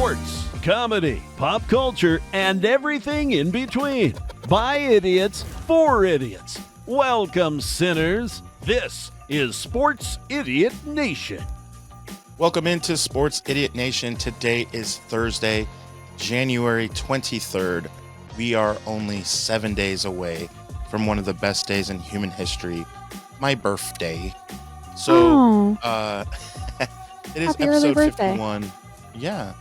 Sports, comedy, pop culture, and everything in between. By idiots, for idiots. Welcome, sinners. This is Sports Idiot Nation. Welcome into Sports Idiot Nation. Today is Thursday, January 23rd. We are only 7 days away from one of the best days in human history, my birthday. So, it is Happy episode early birthday. 51. Yeah.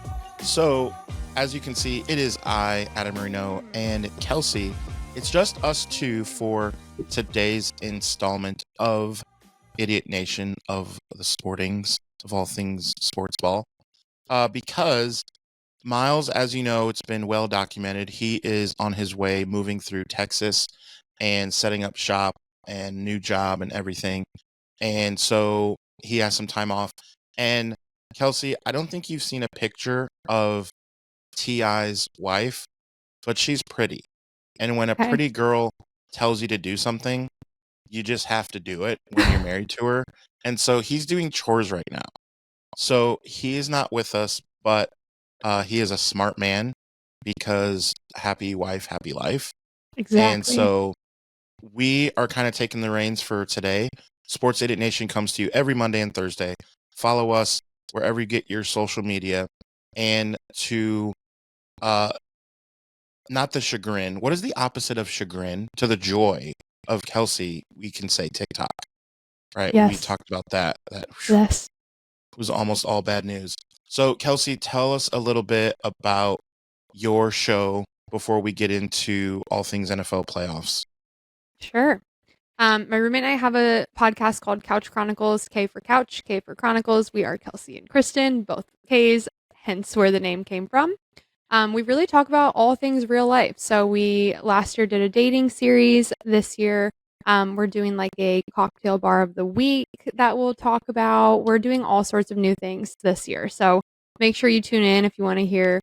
So, as you can see, it is I, Adam Marino, and Kelsey. It's just us two for today's installment of Idiot Nation, of the sportings, of all things sports ball. Because Miles, as you know, it's been well documented, he is on his way moving through Texas and setting up shop and new job and everything. And so he has some time off. And Kelsey, I don't think you've seen a picture of T.I.'s wife, but she's pretty. And when a Okay. pretty girl tells you to do something, you just have to do it when you're married to her. And so he's doing chores right now. So he is not with us, but he is a smart man because happy wife, happy life. Exactly. And so we are kind of taking the reins for today. Sports Idiot Nation comes to you every Monday and Thursday. Follow us wherever you get your social media. And to not the chagrin. What is the opposite of chagrin? To the joy of Kelsey, we can say TikTok. Right? We Yes. talked about that. That Yes. was almost all bad news. So, Kelsey, tell us a little bit about your show before we get into all things NFL playoffs. Sure. My roommate and I have a podcast called Couch Chronicles, K for Couch, K for Chronicles. We are Kelsey and Kristen, both Ks, hence where the name came from. We really talk about all things real life. So we last year did a dating series. This year, we're doing like a cocktail bar of the week that we'll talk about. We're doing all sorts of new things this year. So make sure you tune in if you want to hear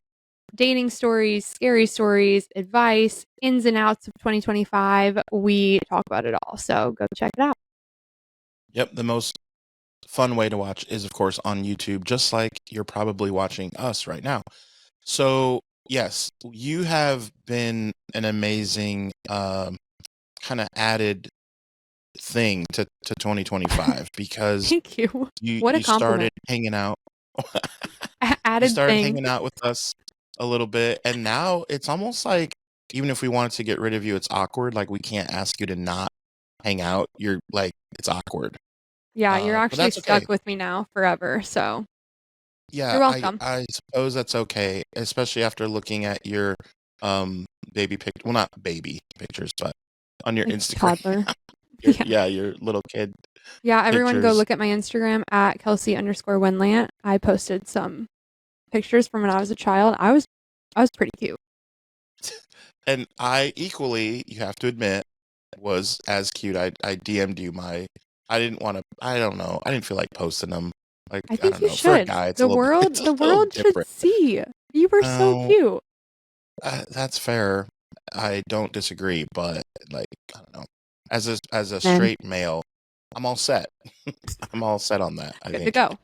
dating stories, scary stories, advice, ins and outs of 2025. We talk about it all. So go check it out. Yep, the most fun way to watch is, of course, on YouTube, just like you're probably watching us right now. So, yes, you have been an amazing kind of added thing to 2025 because Thank you. you What a you started compliment. hanging out. You Added started thing. hanging out with us a little bit, and now it's almost like even if we wanted to get rid of you, it's awkward. Like we can't ask you to not hang out. You're like it's awkward. Yeah, you're But actually that's okay. stuck with me now forever. So Yeah, you're welcome. I suppose that's okay, especially after looking at your baby pic. Well, not baby pictures, but on your Like Instagram. toddler. Yeah, your little kid. Yeah, everyone go Pictures. look at my Instagram at Kelsey_Winlant. I posted some pictures from when I was a child. I was pretty cute. And I equally, you have to admit, was as cute. I DM'd you I didn't want to, I don't know. I didn't feel like posting them. Like, I I think don't you know. For a should. guy, it's The a little world it's a the little world should different. see. You were so No. cute. That's fair. I don't disagree, but like, I don't know. As a Men. straight male, I'm all set. I'm all set on that, I Good to think. go.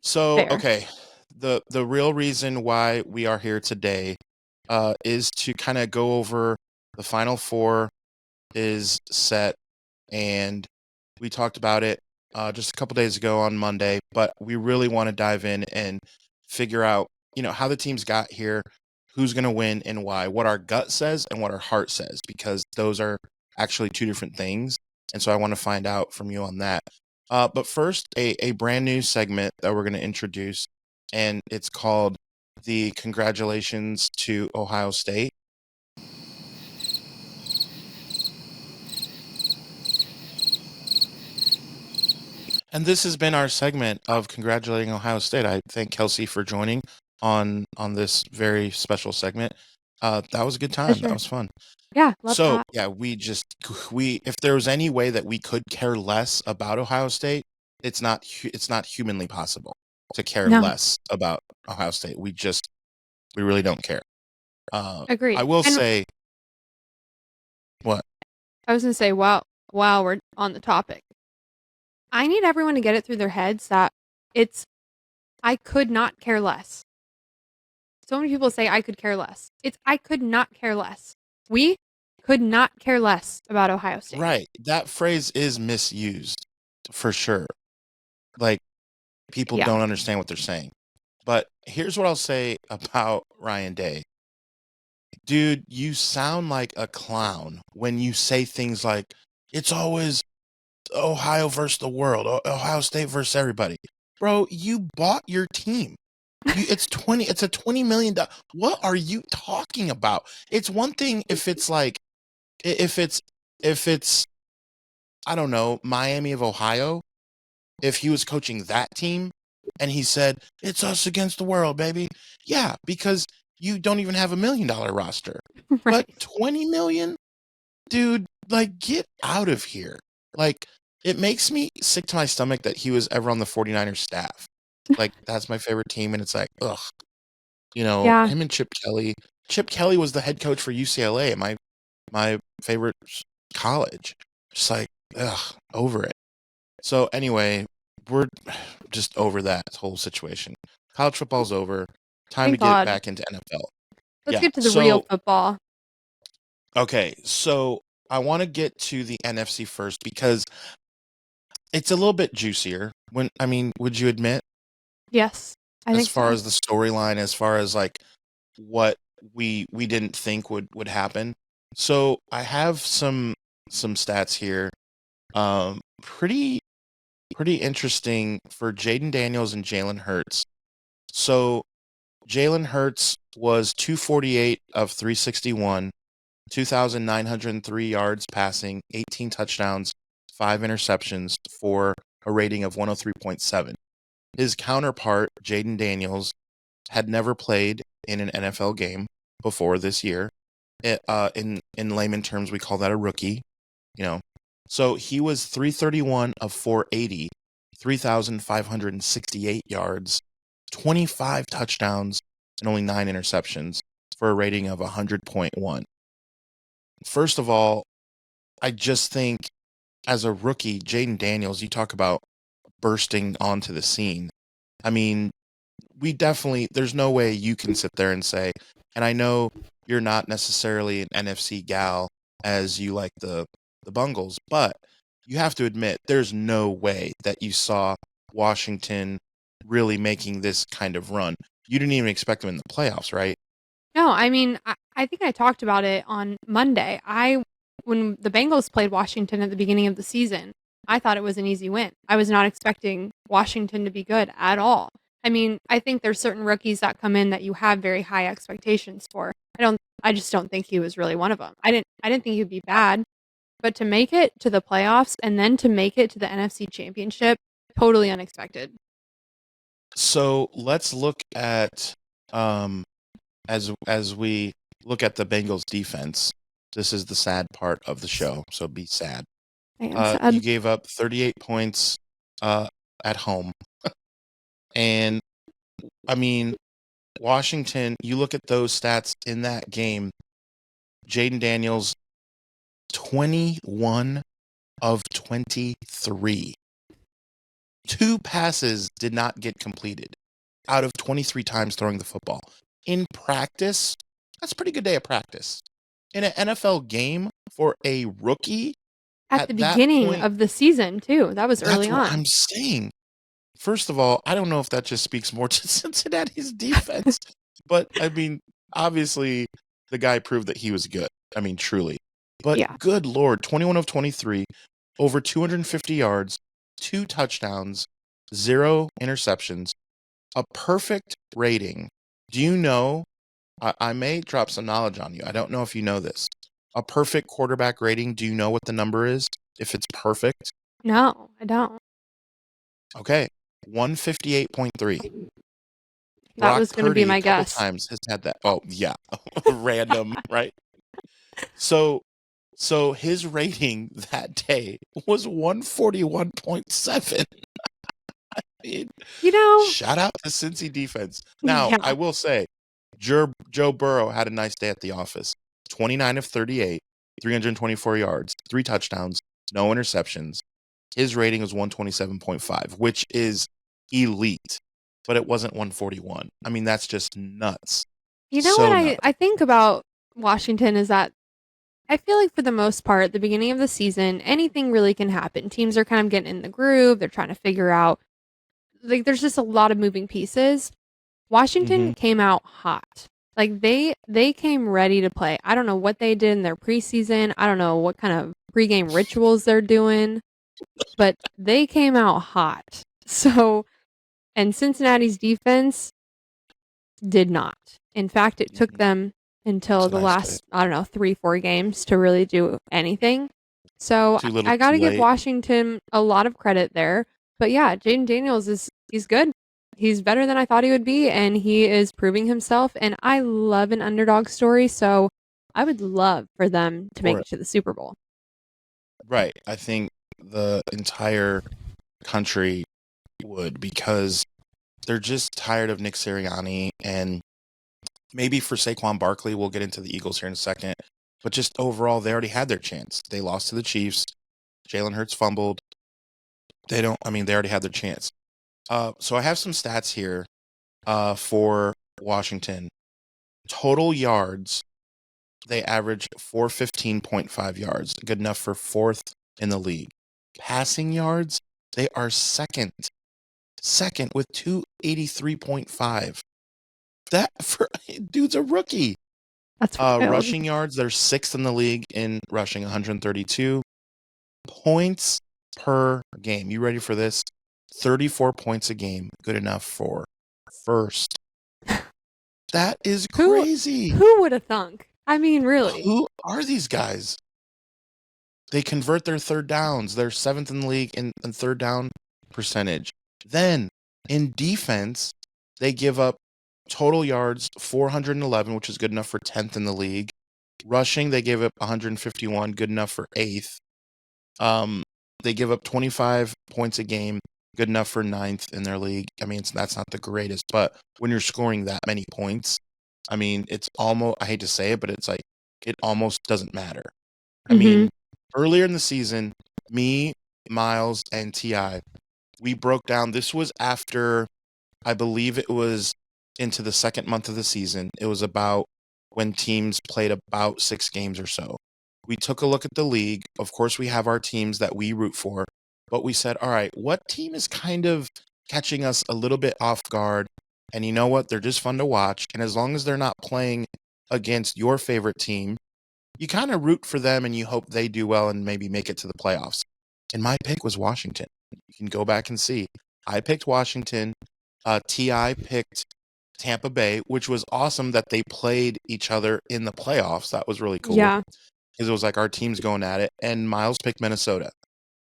So, Fair. okay. The real reason why we are here today is to kind of go over the Final Four is set, and we talked about it just a couple days ago on Monday, but we really want to dive in and figure out, how the teams got here, who's going to win and why, what our gut says and what our heart says, because those are actually two different things. And so I want to find out from you on that. But first, a brand new segment that we're going to introduce, and it's called the Congratulations to Ohio State. And this has been our segment of congratulating Ohio State. I thank Kelsey for joining on this very special segment. That was a good time. Pleasure. That was fun. Yeah, love So that. yeah, if there was any way that we could care less about Ohio State, it's not humanly possible to care No. less about Ohio State. We really don't care. Agreed. I will And say, what? I was gonna say, while we're on the topic, I need everyone to get it through their heads that I could not care less. so many people say I could care less. It's I could not care less. We could not care less about Ohio State. Right. That phrase is misused for sure. Like, people Yeah. don't understand what they're saying. But here's what I'll say about Ryan Day. Dude, you sound like a clown when you say things like, it's always Ohio versus the world, Ohio State versus everybody. Bro, you bought your team. It's a $20 million. What are you talking about? It's one thing if it's like, if it's, I don't know, Miami of Ohio, if he was coaching that team and he said, it's us against the world, baby. Yeah, because you don't even have $1 million roster. Right. But 20 million? Dude, like, get out of here. Like, it makes me sick to my stomach that he was ever on the 49ers staff. Like, that's my favorite team, and it's like, ugh. You know, Yeah. him and Chip Kelly. Chip Kelly was the head coach for UCLA at my favorite college. Just like, ugh, over it. So anyway, we're just over that whole situation. College football's over. Time Thank to get God. back into NFL. Let's Yeah, get to the so- real football. Okay, so I want to get to the NFC first because it's a little bit juicier. Would you admit, Yes. I think as far so. as the storyline, as far as like what we didn't think would happen? So I have some stats here. Pretty interesting for Jaden Daniels and Jalen Hurts. So Jalen Hurts was 248 of 361, 2,903 yards passing, 18 touchdowns, 5 interceptions for a rating of 103.7. His counterpart, Jaden Daniels, had never played in an NFL game before this year. In layman terms, we call that a rookie, you know. So he was 331 of 480, 3,568 yards, 25 touchdowns, and only 9 interceptions for a rating of 100.1. First of all, I just think as a rookie, Jaden Daniels, you talk about bursting onto the scene. I mean, there's no way you can sit there and say, and I know you're not necessarily an NFC gal as you like the Bungles, but you have to admit there's no way that you saw Washington really making this kind of run. You didn't even expect them in the playoffs, right? No, I mean, I think I talked about it on Monday. When the Bengals played Washington at the beginning of the season, I thought it was an easy win. I was not expecting Washington to be good at all. I mean, I think there's certain rookies that come in that you have very high expectations for. I just don't think he was really one of them. I didn't think he'd be bad, but to make it to the playoffs and then to make it to the NFC Championship, totally unexpected. So let's look at as we look at the Bengals defense. This is the sad part of the show, so be sad. I am sad. You gave up 38 points at home. And I mean, Washington, you look at those stats in that game, Jaden Daniels, 21 of 23. 2 passes did not get completed out of 23 times throwing the football. In practice, that's a pretty good day of practice. In an NFL game for a rookie, At the beginning of the season, too. That was early that's what on. I'm saying. First of all, I don't know if that just speaks more to Cincinnati's defense, but I mean, obviously, the guy proved that he was good. I mean, truly. But Yeah. good Lord, 21 of 23, over 250 yards, 2 touchdowns, 0 interceptions, a perfect rating. Do you know, I may drop some knowledge on you. I don't know if you know this. A perfect quarterback rating, do you know what the number is if it's perfect? No, I don't. Okay, 158.3. That was going to be my a couple guess. times has had that. Oh, yeah. Random, right? So his rating that day was 141.7. I mean, You know, shout out to Cincy defense. Now, yeah. I will say, Joe Burrow had a nice day at the office. 29 of 38, 324 yards, 3 touchdowns, no interceptions. His rating was 127.5, which is elite, but it wasn't 141. I mean, that's just nuts. You know what So nuts. I think about Washington is that I feel like for the most part, at the beginning of the season, anything really can happen. Teams are kind of getting in the groove. They're trying to figure out, like, there's just a lot of moving pieces. Hmm. Washington came out hot. Like they came ready to play. I don't know what they did in their preseason. I don't know what kind of pregame rituals they're doing, but they came out hot. So, and Cincinnati's defense did not. In fact, it took them until the Tonight's day. last, I don't know, 3, 4 games to really do anything. So Too little, I got too to give late. Washington a lot of credit there. But yeah, Jaden Daniels he's good. He's better than I thought he would be, and he is proving himself. And I love an underdog story, so I would love for them to make For it it. to the Super Bowl. Right. I think the entire country would, because they're just tired of Nick Sirianni, and maybe for Saquon Barkley, we'll get into the Eagles here in a second. But just overall, they already had their chance. They lost to the Chiefs. Jalen Hurts fumbled. They already had their chance. So I have some stats here for Washington. Total yards, they average 415.5 yards, good enough for fourth in the league. Passing yards, they are second with 283.5. That for dude's a rookie. That's wild. Rushing yards, they're sixth in the league in rushing, 132 points per game. You ready for this? 34 points a game, good enough for first. That is Who crazy. who would have thunk? I mean, really. Who are these guys? They convert their third downs. They're seventh in the league in third down percentage. Then in defense, they give up total yards 411, which is good enough for 10th in the league. Rushing, they gave up 151, good enough for 8th. They give up 25 points a game, good enough for 9th in their league. I mean, that's not the greatest, but when you're scoring that many points, I mean, it's almost, I hate to say it, but it's like, it almost doesn't matter. I Mm-hmm. mean, earlier in the season, me, Miles, and T.I., we broke down, this was after, I believe it was into the second month of the season. It was about when teams played about 6 games or so. We took a look at the league. Of course, we have our teams that we root for, but we said, all right, what team is kind of catching us a little bit off guard? And you know what? They're just fun to watch. And as long as they're not playing against your favorite team, you kind of root for them and you hope they do well and maybe make it to the playoffs. And my pick was Washington. You can go back and see. I picked Washington. T.I. picked Tampa Bay, which was awesome that they played each other in the playoffs. That was really cool. Yeah. Because it was like our teams going at it. And Miles picked Minnesota.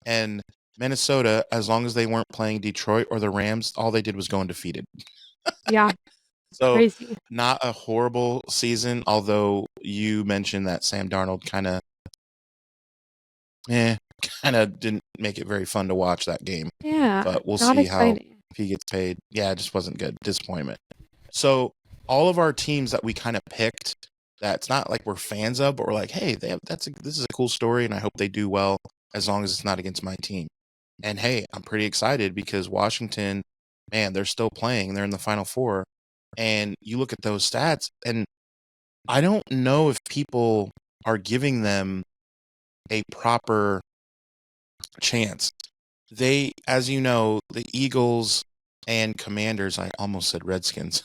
And Minnesota, as long as they weren't playing Detroit or the Rams, all they did was go undefeated. Yeah. So Crazy. not a horrible season, although you mentioned that Sam Darnold kind of didn't make it very fun to watch that game. Yeah. But we'll Not see how exciting. if he gets paid. Yeah, it just wasn't good. Disappointment. So all of our teams that we kind of picked, that's not like we're fans of, but we're like, hey, this is a cool story, and I hope they do well as long as it's not against my team. And hey, I'm pretty excited because Washington, man, they're still playing. They're in the Final Four. And you look at those stats, and I don't know if people are giving them a proper chance. They, as you know, the Eagles and Commanders, I almost said Redskins,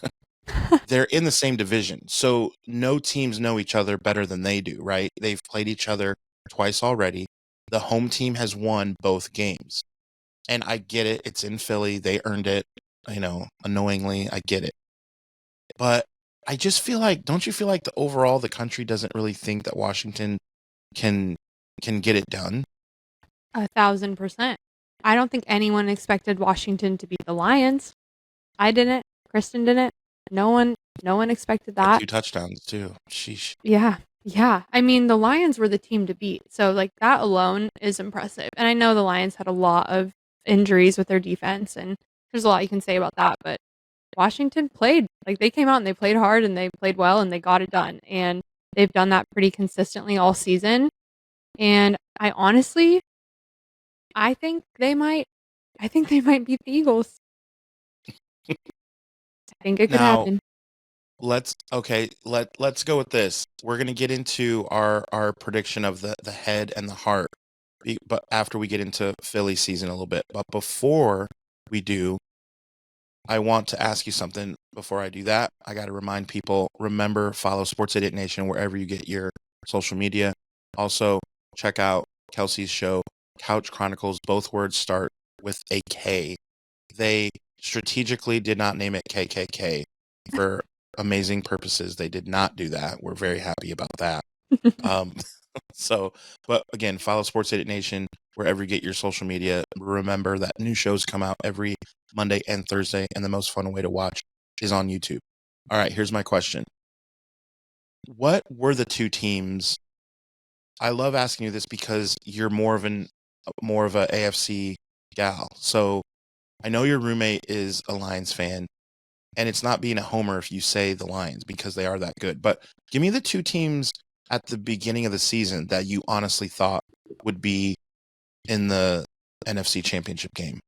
they're in the same division. So no teams know each other better than they do, right? They've played each other twice already. The home team has won both games. And I get it. It's in Philly. They earned it, annoyingly. I get it. But I just feel like, don't you feel like the country doesn't really think that Washington can get it done? 1,000%. I don't think anyone expected Washington to beat the Lions. I didn't. Kristen didn't. No one expected By that. 2 touchdowns too. Sheesh. Yeah. Yeah. I mean, the Lions were the team to beat. So like that alone is impressive. And I know the Lions had a lot of injuries with their defense, and there's a lot you can say about that, but Washington played. Like they came out and they played hard and they played well and they got it done. And they've done that pretty consistently all season. And I think they might beat the Eagles. I think it could Now, happen. let's go with this. We're gonna get into our prediction of the head and the heart, but after we get into Philly season a little bit. But before we do, I want to ask you something. Before I do that, I got to remind people: remember, follow Sports Idiot Nation wherever you get your social media. Also, check out Kelsey's show, Couch Chronicles. Both words start with a K. They strategically did not name it KKK for amazing purposes. They did not do that. We're very happy about that. Um, but again, follow Sports Idiot Nation wherever you get your social media. Remember that new shows come out every Monday and Thursday, and the most fun way to watch is on YouTube. All right, here's my question. What were the two teams? I love asking you this because you're more of a AFC gal. So I know your roommate is a Lions fan, and it's not being a homer if you say the Lions because they are that good. But give me the two teams at the beginning of the season that you honestly thought would be in the NFC Championship game.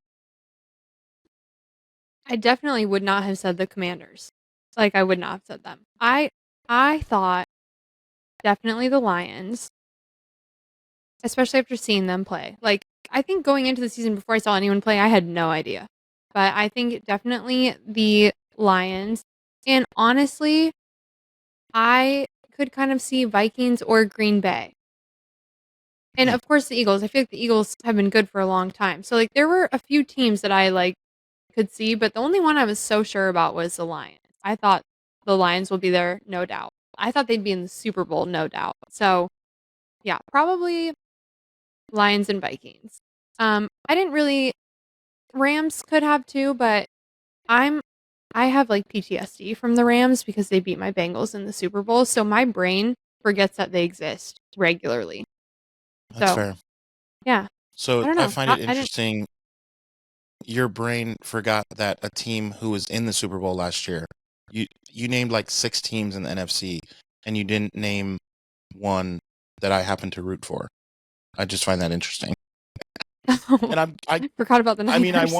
I definitely would not have said the Commanders. Like, I would not have said them. I thought definitely the Lions, especially after seeing them play. Like, I think going into the season before I saw anyone play, I had no idea. But I think definitely the Lions. And honestly, I could kind of see Vikings or Green Bay. And of course the Eagles. I feel like the Eagles have been good for a long time. So like there were a few teams that I like could see, but the only one I was so sure about was the Lions. I thought the Lions will be there, no doubt. I thought they'd be in the Super Bowl, no doubt. So yeah, probably Lions and Vikings. I didn't really Rams could have too, but I have like PTSD from the Rams because they beat my Bengals in the Super Bowl, so my brain forgets that they exist regularly. That's So, fair. yeah. So I don't I know. find it interesting. Your brain forgot that a team who was in the Super Bowl last year, you named like 6 teams in the NFC, and you didn't name one that I happen to root for. I just find that interesting. And I forgot about the Niners.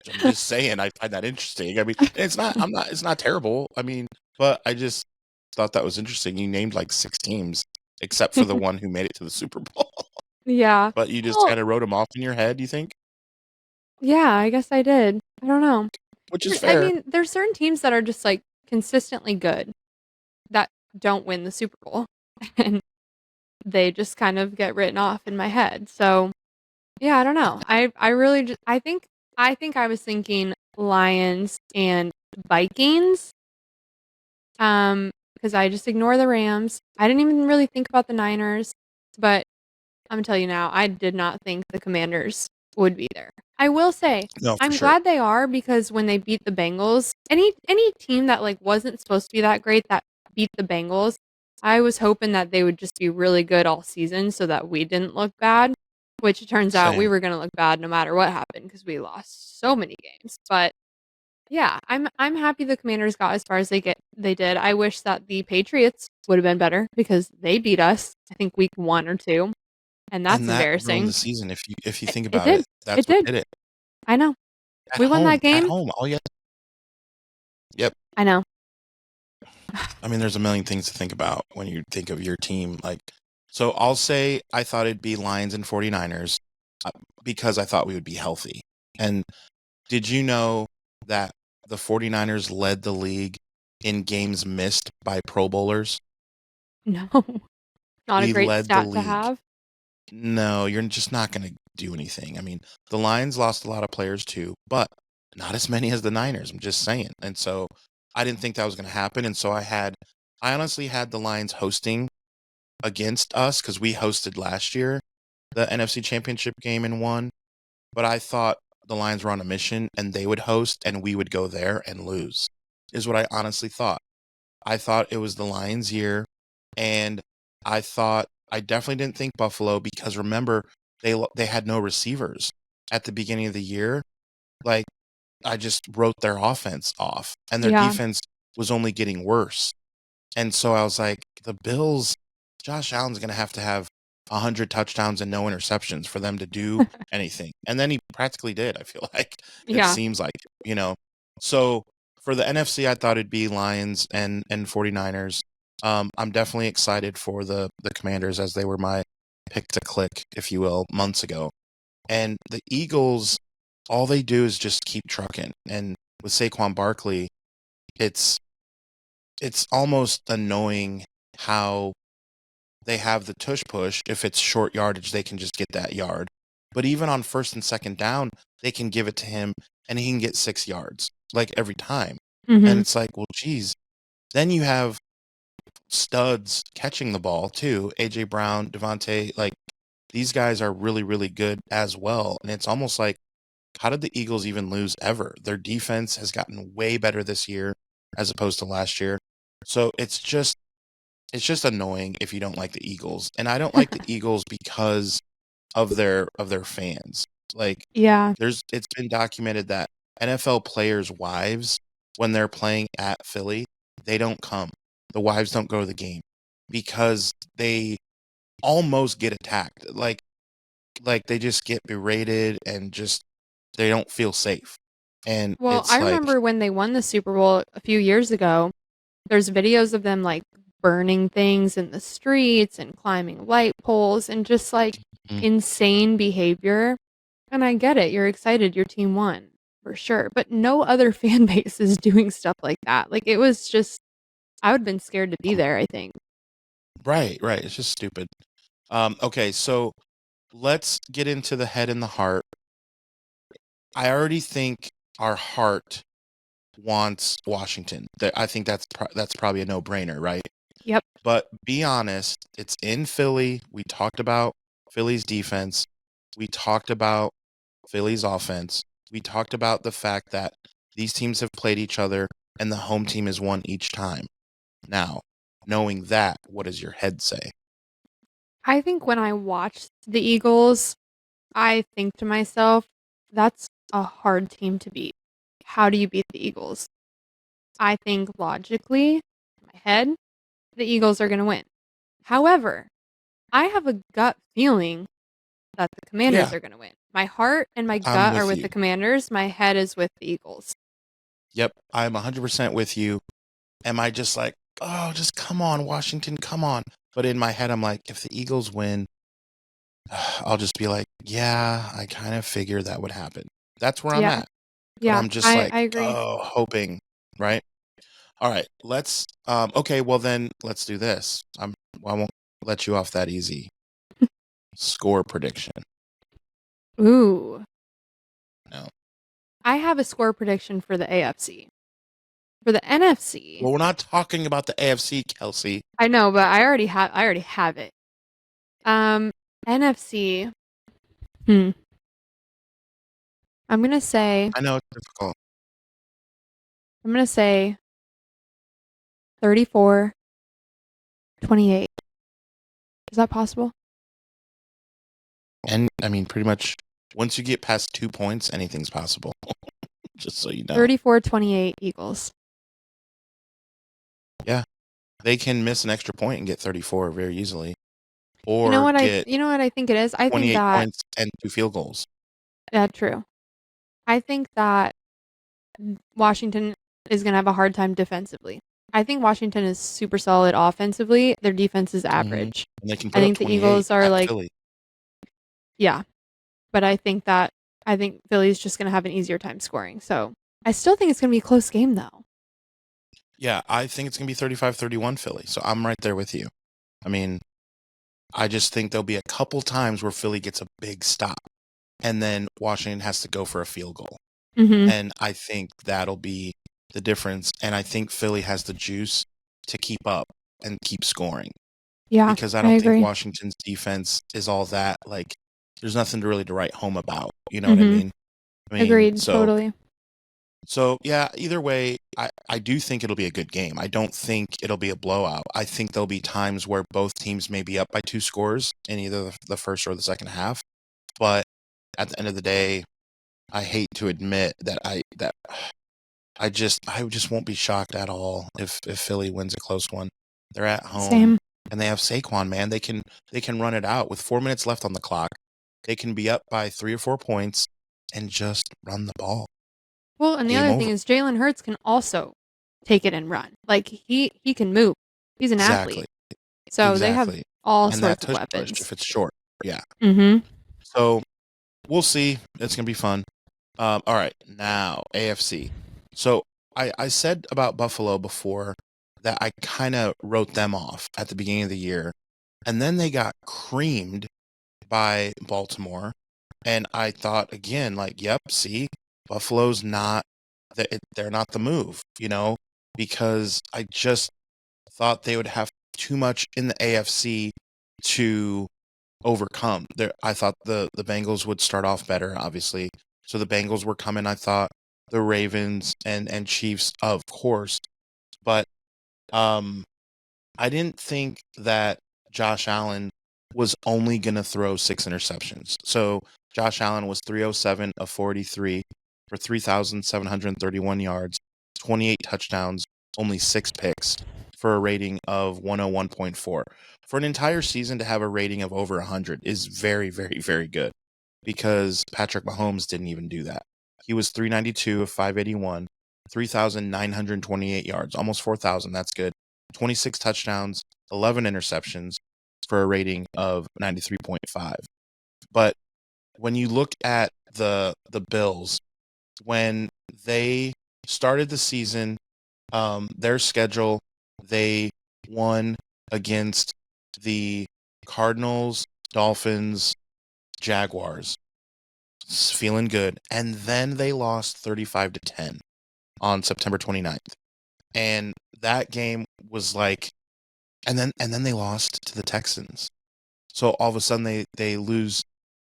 I'm just saying, I find that interesting. I mean, it's not terrible. I mean, but I just thought that was interesting. You named like 6 teams, except for the one who made it to the Super Bowl. Yeah. But you just Well, kind of wrote them off in your head, you think? yeah, I guess I did. I don't know. Which is I fair. mean, there's certain teams that are just like consistently good that don't win the Super Bowl. And they just kind of get written off in my head. So, yeah, I don't know. I really just I think I was thinking Lions and Vikings. Because I just ignore the Rams. I didn't even really think about the Niners, but I'm gonna tell you now, I did not think the Commanders would be there. I will say, No, for I'm sure. glad they are because when they beat the Bengals, any team that like wasn't supposed to be that great that beat the Bengals, I was hoping that they would just be really good all season so that we didn't look bad. Which it turns out we Same. were gonna look bad no matter what happened because we lost so many games. But yeah, I'm happy the Commanders got as far as they did. I wish that the Patriots would have been better because they beat us, I think week 1 or 2, and that's And that ruined embarrassing. the season if you think It about did. it. That's It what did. did it. I know. At We won home. that At game. home. Oh yeah. Yep. I know. I mean, there's a million things to think about when you think of your team. Like, so I'll say I thought it'd be Lions and 49ers because I thought we would be healthy. And did you know that the 49ers led the league in games missed by Pro Bowlers? No. Not a We great led the stat to league. have. No, you're just not going to do anything. I mean, the Lions lost a lot of players too, but not as many as the Niners. I'm just saying. And so I didn't think that was going to happen. And so I honestly had the Lions hosting against us because we hosted last year the NFC Championship game and won. But I thought the Lions were on a mission and they would host and we would go there and lose, is what I honestly thought. I thought it was the Lions' year, and I definitely didn't think Buffalo because remember they had no receivers at the beginning of the year. Like I just wrote their offense off, and their Yeah. defense was only getting worse. And so I was like, the Bills, Josh Allen's going to have 100 touchdowns and no interceptions for them to do anything. And then he practically did, I feel like. It Yeah. seems like, So For the NFC, I thought it'd be Lions and 49ers. I'm definitely excited for the Commanders, as they were my pick to click, if you will, months ago. And the Eagles, all they do is just keep trucking. And with Saquon Barkley, it's almost annoying how they have the tush push. If it's short yardage, they can just get that yard. But even on first and second down, they can give it to him and he can get 6 yards, like every time. And it's like, well, geez. Then you have studs catching the ball too. AJ Brown, Devontae, like these guys are really, really good as well. And it's almost like, how did the Eagles even lose ever? Their defense has gotten way better this year as opposed to last year. So it's just annoying if you don't like the Eagles. And I don't like the Eagles because of their fans. Like Yeah. it's been documented that NFL players' wives, when they're playing at Philly, they don't come. The wives don't go to the game because they almost get attacked. Like they just get berated and just they don't feel safe. And Well, it's I like, remember when they won the Super Bowl a few years ago, there's videos of them like burning things in the streets and climbing light poles and just like Mhm. insane behavior. And I get it. You're excited your team won for sure. But no other fan base is doing stuff like that. Like it was just, I would have been scared to be there, I think. right. It's just stupid. Okay, so let's get into the head and the heart. I already think our heart wants Washington. I think that's probably a no-brainer, right? Yep. But be honest, it's in Philly. We talked about Philly's defense. We talked about Philly's offense. We talked about the fact that these teams have played each other and the home team has won each time. Now, knowing that, what does your head say? I think when I watch the Eagles, I think to myself, that's a hard team to beat. How do you beat the Eagles? I think logically, in my head, the Eagles are going to win. However, I have a gut feeling that the Commanders Yeah, are going to win. My heart and my I'm gut are with with you. the Commanders. My head is with the Eagles. Yep, I'm 100% with you. Am I just like, oh, just come on, Washington, come on? But in my head, I'm like, if the Eagles win, I'll just be like, yeah, I kind of figured that would happen. That's where I'm Yeah. at. But Yeah. I'm just I like, agree. oh, hoping, right? All right, let's okay, well then let's do this. I won't let you off that easy. Score prediction. Ooh. No. I have a score prediction for the AFC. For the NFC, Well, we're not talking about the AFC, Kelsey. I know, but I already have it. NFC. Hmm. I'm gonna say I know it's difficult. 34-28. Is that possible? And I mean, pretty much once you get past 2 points, anything's possible. Just so you know. 34-28 Eagles. Yeah. They can miss an extra point and get 34 very easily. You know Or what get I think it is? I think 28 that points and 2 field goals. true. I think that Washington is going to have a hard time defensively. I think Washington is super solid offensively. Their defense is Mhm. average. And they can I put up think the 28 Eagles are at like, Philly. yeah, but I think Philly's just going to have an easier time scoring. So I still think it's going to be a close game though. Yeah, I think it's going to be 35-31 Philly. So I'm right there with you. I mean, I just think there'll be a couple times where Philly gets a big stop and then Washington has to go for a field goal. Mm-hmm. And I think that'll be the difference. And I think Philly has the juice to keep up and keep scoring. Yeah, Because I I don't think agree. Washington's defense is all that. Like, there's nothing to really to write home about. You know what I Mm-hmm. mean? Agreed. So Totally. yeah, either way, I do think it'll be a good game. I don't think it'll be a blowout. I think there'll be times where both teams may be up by 2 scores in either the first or the second half. But at the end of the day, I hate to admit that I just won't be shocked at all if Philly wins a close one. They're at home Same. and they have Saquon, man. They can run it out with 4 minutes left on the clock. They can be up by 3 or 4 points and just run the ball. Well, and the Game other over. thing is Jalen Hurts can also take it and run. Like he can move. He's an Exactly. athlete. So they have Exactly. all And that sorts of tush push weapons. if it's short. Yeah. Mm-hmm. So we'll see. It's gonna be fun. All right, now AFC. So I said about Buffalo before that I kind of wrote them off at the beginning of the year, and then they got creamed by Baltimore, and I thought again, like, yep, see, Buffalo's not they're not the move, because I just thought they would have too much in the AFC to overcome. I thought the Bengals would start off better, obviously. So the Bengals were coming. I thought the Ravens and Chiefs, of course, but um, I didn't think that Josh Allen was only gonna throw 6 interceptions. So Josh Allen was 307 of 43 for 3,731 yards, 28 touchdowns, only 6 picks for a rating of 101.4. For an entire season to have a rating of over 100 is very, very, very good because Patrick Mahomes didn't even do that. He was 392 of 581, 3,928 yards, almost 4,000. That's good. 26 touchdowns, 11 interceptions for a rating of 93.5. But when you look at the Bills, when they started the season, their schedule, they won against the Cardinals, Dolphins, Jaguars. Feeling good. And then they lost 35-10 on September 29th. And that game was like and then they lost to the Texans. So all of a sudden they lose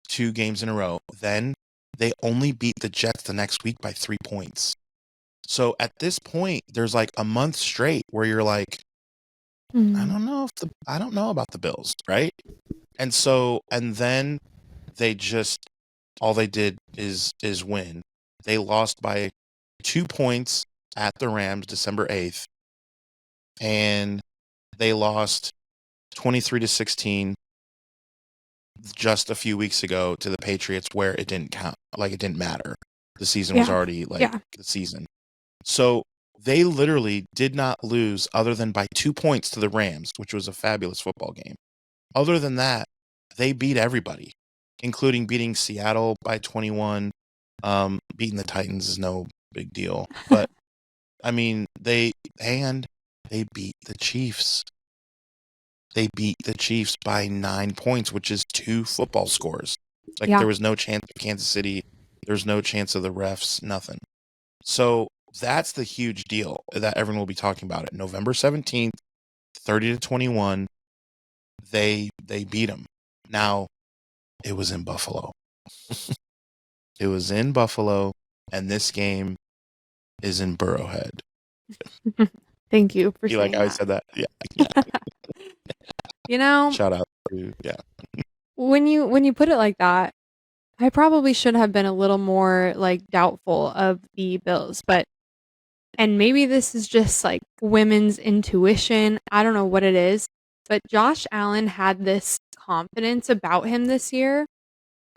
2 games in a row. Then they only beat the Jets the next week by 3 points. So at this point, there's like a month straight where you're like, I don't know about the Bills, right? And then they just all they did is win. They lost by 2 points at the Rams December 8th, and they lost 23-16 just a few weeks ago to the Patriots where it didn't count. Like it didn't matter. The season was already the season. So they literally did not lose other than by 2 points to the Rams, which was a fabulous football game. Other than that, they beat everybody, including beating Seattle by 21. Beating the Titans is no big deal. But I mean, they beat the Chiefs. They beat the Chiefs by 9 points, which is 2 football scores. Like there was no chance of Kansas City. There's no chance of the refs, nothing. So that's the huge deal that everyone will be talking about it. November 17th, 30-21, they beat them. Now, it was in Buffalo. It was in Buffalo, and this game is in Burrowhead. Thank you for You saying like how I that. said that? Yeah. Shout out to When you put it like that, I probably should have been a little more like doubtful of the Bills, and maybe this is just like women's intuition. I don't know what it is, but Josh Allen had this confidence about him this year.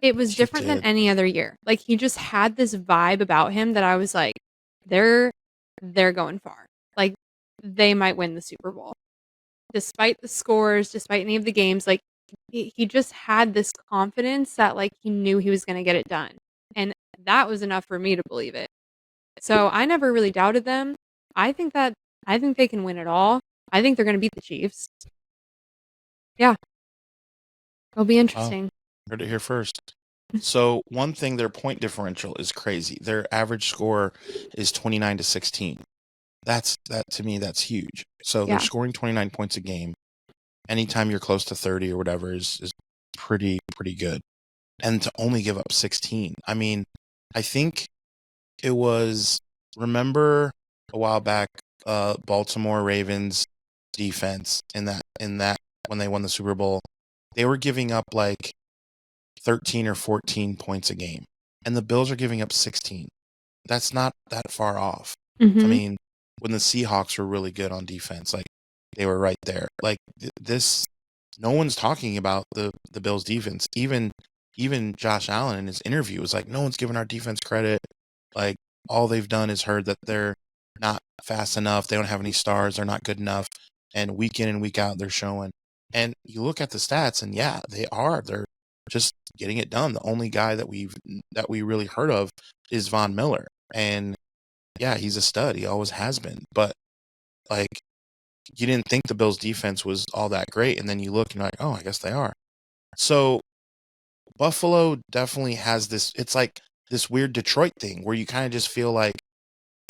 It was different than any other year. Like he just had this vibe about him that I was like, they're going far. Like they might win the Super Bowl. Despite the scores, despite any of the games, like he just had this confidence that like he knew he was going to get it done. And that was enough for me to believe it. So I never really doubted them. I think they can win it all. I think they're going to beat the Chiefs. Yeah. It'll be interesting. Heard it here first. So one thing, their point differential is crazy. Their average score is 29-16. That to me, that's huge. So they're scoring 29 points a game. Anytime you're close to 30 or whatever is pretty good. And to only give up 16. I mean, I think it was, remember a while back, Baltimore Ravens defense in that when they won the Super Bowl, they were giving up like 13 or 14 points a game, and the Bills are giving up 16. That's not that far off. Mm-hmm. I mean, when the Seahawks were really good on defense, like they were right there. Like this, no one's talking about the Bills defense. Even Josh Allen in his interview was like, no one's giving our defense credit. Like all they've done is heard that they're not fast enough, they don't have any stars, they're not good enough, and week in and week out they're showing. And you look at the stats, and yeah, they are. They're just getting it done. The only guy that we really heard of is Von Miller, and yeah, he's a stud. He always has been. But like, you didn't think the Bills' defense was all that great, and then you look and you're like, oh, I guess they are. So Buffalo definitely has this. It's like this weird Detroit thing where you kind of just feel like,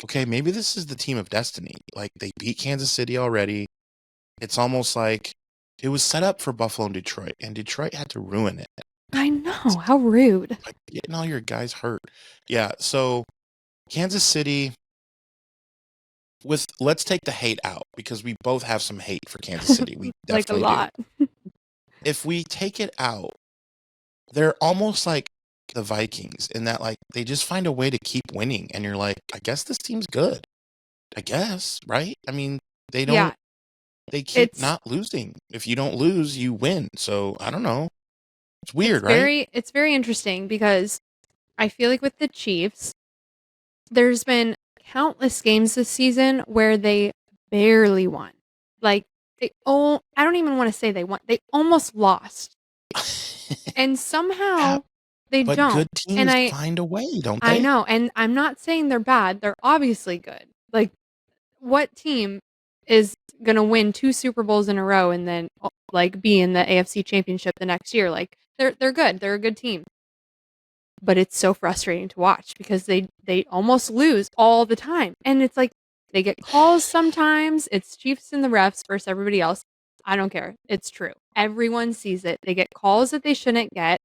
okay, maybe this is the team of destiny. Like, they beat Kansas City already. It's almost like it was set up for Buffalo and Detroit had to ruin it. I know. How rude. Like, getting all your guys hurt. Yeah, so Kansas City, let's take the hate out, because we both have some hate for Kansas City. We Like a definitely lot. do. If we take it out, they're almost like the Vikings in that, like, they just find a way to keep winning, and you're like, I guess this team's good. I guess, right? I mean, they don't. Yeah. They keep It's not losing. If you don't lose, you win. So I don't know. It's weird, right? It's very interesting because I feel like with the Chiefs, there's been countless games this season where they barely won. Like I don't even want to say they won. They almost lost. And somehow Yeah, they but don't. good And teams find a way, don't I they? know, and I'm not saying they're bad. They're obviously good. Like, what team is going to win 2 Super Bowls in a row and then like be in the AFC Championship the next year? Like, they're good. They're a good team. But it's so frustrating to watch because they almost lose all the time. And it's like they get calls sometimes. It's Chiefs and the refs versus everybody else. I don't care. It's true. Everyone sees it. They get calls that they shouldn't get.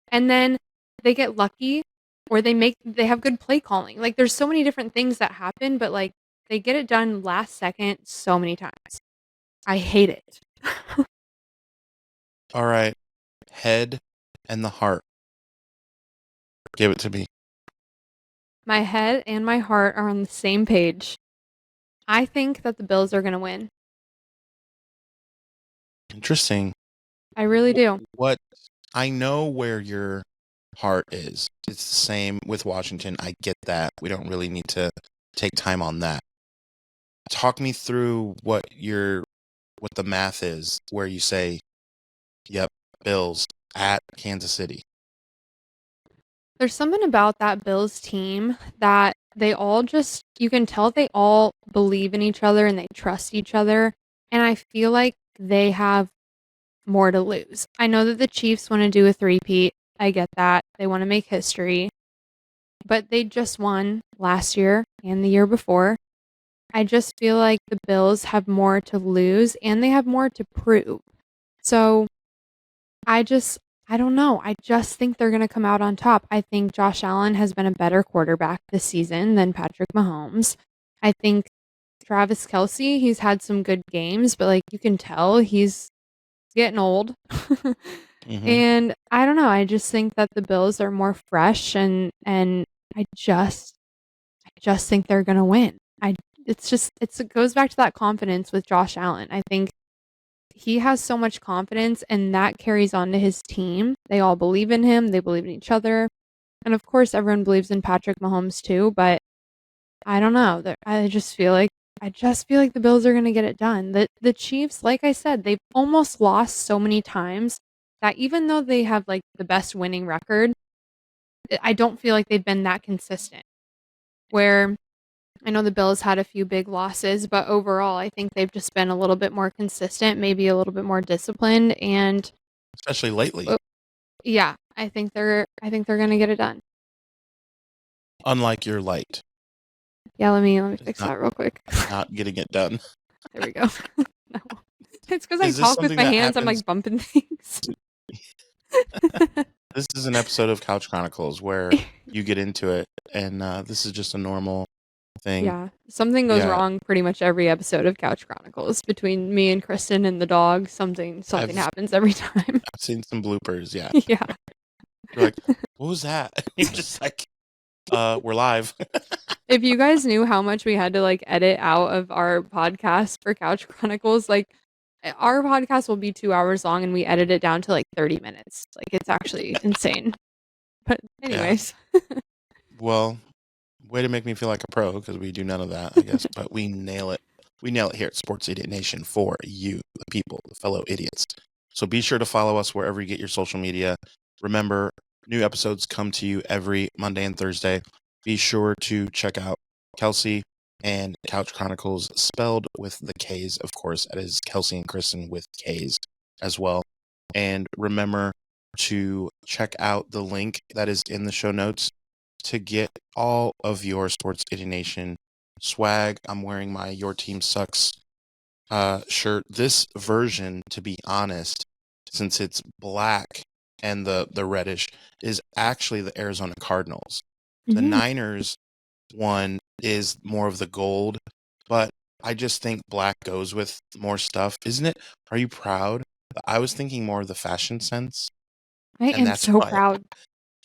And then they get lucky, or they have good play calling. Like, there's so many different things that happen, but like they get it done last second so many times. I hate it. All right. Head and the heart. Give it to me. My head and my heart are on the same page. I think that the Bills are going to win. Interesting. I really do. What I know where your heart is. It's the same with Washington. I get that. We don't really need to take time on that. Talk me through what the math is where you say, yep, Bills at Kansas City. There's something about that Bills team that they all just, you can tell they all believe in each other and they trust each other. And I feel like they have more to lose. I know that the Chiefs want to do a three-peat. I get that. They want to make history. But they just won last year and the year before. I just feel like the Bills have more to lose and they have more to prove. So I don't know. I just think they're going to come out on top. I think Josh Allen has been a better quarterback this season than Patrick Mahomes. I think Travis Kelsey, he's had some good games, but like you can tell he's getting old. And I don't know. I just think that the Bills are more fresh and I just think they're going to win. It goes back to that confidence with Josh Allen. I think he has so much confidence and that carries on to his team. They all believe in him. They believe in each other. And of course, everyone believes in Patrick Mahomes too, but I don't know. I just feel like the Bills are going to get it done. The Chiefs, like I said, they've almost lost so many times that even though they have like the best winning record, I don't feel like they've been that consistent. Where I know the Bills had a few big losses, but overall, I think they've just been a little bit more consistent, maybe a little bit more disciplined, and Especially lately. Yeah, I think they're going to get it done. Unlike your light. Yeah, let me fix that real quick. Not getting it done. There we go. No. It's because I Is this talk with something my that hands. I'm happens- like bumping things. This is an episode of Couch Chronicles where you get into it, and this is just a normal thing. Yeah, something goes Yeah. wrong pretty much every episode of Couch Chronicles between me and Kristen and the dog. Something happens every time. I've seen some bloopers, yeah. Yeah. You're like, what was that? You're just like, we're live. If you guys knew how much we had to like edit out of our podcast for Couch Chronicles, like our podcast will be 2 hours long and we edit it down to like 30 minutes. Like it's actually insane. But anyways. Well, Way to make me feel like a pro, because we do none of that, I guess. But we nail it. We nail it here at Sports Idiot Nation for you, the people, the fellow idiots. So be sure to follow us wherever you get your social media. Remember, new episodes come to you every Monday and Thursday. Be sure to check out Kelsey and Couch Chronicles, spelled with the K's, of course. That is Kelsey and Kristen with K's as well. And remember to check out the link that is in the show notes to get all of your Sports Idiot Nation swag. I'm wearing my Your Team Sucks shirt. This version, to be honest, since it's black and the reddish, is actually the Arizona Cardinals. The Niners one is more of the gold, but I just think black goes with more stuff, isn't it? Are you proud? I was thinking more of the fashion sense. I And am that's so why- proud.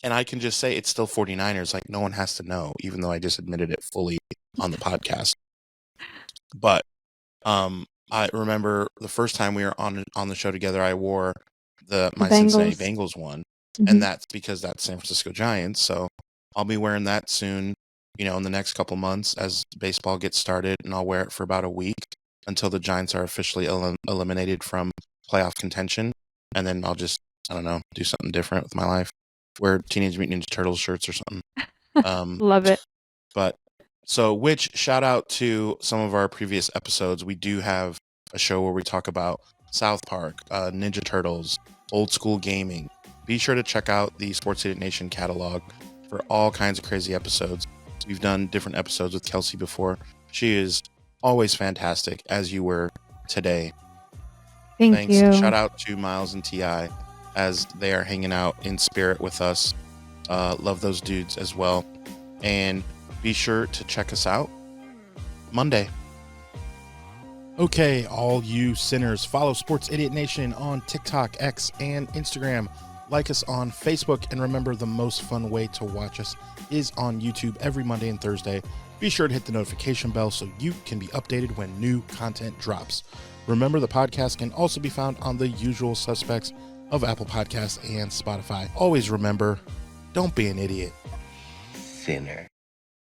And I can just say it's still 49ers. Like, no one has to know, even though I just admitted it fully on the podcast. But I remember the first time we were on the show together, I wore my Cincinnati Bengals one. And that's because that's San Francisco Giants. So I'll be wearing that soon, in the next couple months as baseball gets started. And I'll wear it for about a week until the Giants are officially eliminated from playoff contention. And then I'll just, I don't know, do something different with my life. Wear Teenage Mutant Ninja Turtles shirts or something. Love it. But which shout out to some of our previous episodes. We do have a show where we talk about South Park, Ninja Turtles, old school gaming. Be sure to check out the Sports Idiot Nation catalog for all kinds of crazy episodes. We've done different episodes with Kelsey before. She is always fantastic, as you were today. Thanks. You. Shout out to Miles and T.I. as they are hanging out in spirit with us. Love those dudes as well. And be sure to check us out Monday. Okay, all you sinners, follow Sports Idiot Nation on TikTok, X, and Instagram. Like us on Facebook, and remember, the most fun way to watch us is on YouTube every Monday and Thursday. Be sure to hit the notification bell so you can be updated when new content drops. Remember, the podcast can also be found on the usual suspects of Apple Podcasts and Spotify. Always remember, don't be an idiot. Sinner.